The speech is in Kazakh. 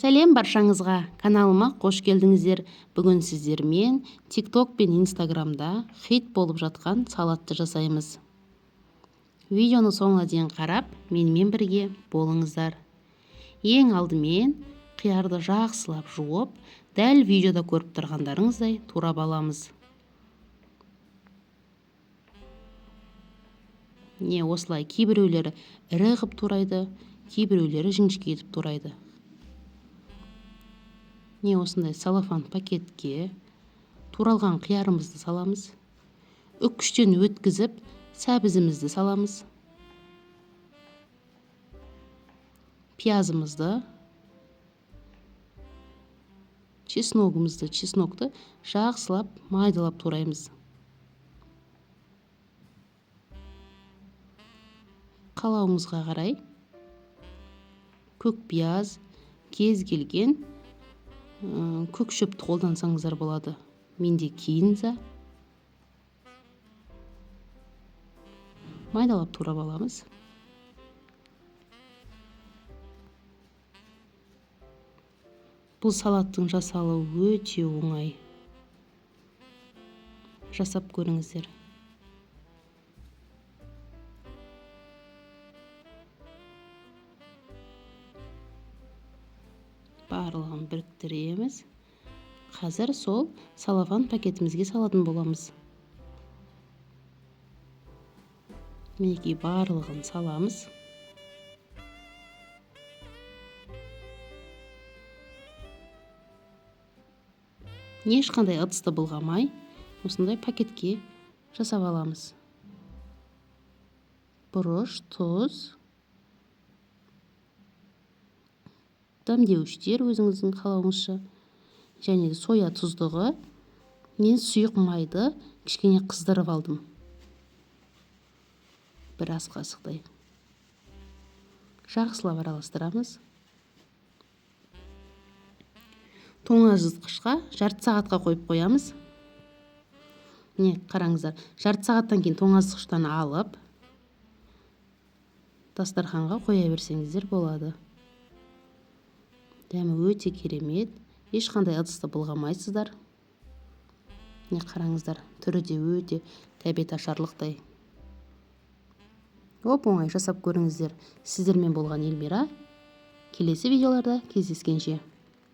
Сәлем баршаңызға, каналыма қош келдіңіздер. Бүгін сіздермен TikTok пен Instagramда хит болып жатқан салатты жасаймыз. Видеоны соңына дейін қарап, менімен бірге болыңыздар. Ең алдымен қиярды жақсылап жуып, дәл видеода көріп тұрғандарыңыздай турап аламыз. Осылай кейбіреулері ірі қып турайды, кейбіреулері жіңішке етіп турайды. Осындай салафан пакетке туралған қиярымызды саламыз. Үккіштен өткізіп, сәбізімізді саламыз. Пиязымызды, чеснокты жақсылап майдалап тураймыз. Қалауыңызға қарай көк пияз, кез келген көк шөпті қолдансаңыздар болады. Менде кинза. Майдалап турап аламыз. Бұл салаттың жасалуы өте оңай. Жасап көріңіздер. Барлығын біріктіреміз. Қазір сол салафан пакетімізге салатын боламыз. Мінекей барлығын саламыз. Ешқандай ыдысты былғамай, осындай пакетке жасап аламыз. Бұрыш, тұз, дәмдеуіштер өзіңіздің қалауыңызша, және соя тұздығы. Мен сұйық майды кішкене қыздырып алдым. Бір ас қасықтай. Жақсылап араластырамыз. Тоңазытқышқа жарты сағатқа қойып қоямыз. Қараңыздар, жарты сағаттан кейін тоңазытқыштан алып, дастарханға қоя берсеңіздер болады. Дәмі өте керемет. Ешқандай ыдысты былғамайсыздар. Қараңыздар, түрі де өте тәбет ашарлықтай. Оңай жасап көріңіздер. Сіздермен болған Эльмира. Келесі видеоларда кездескенше.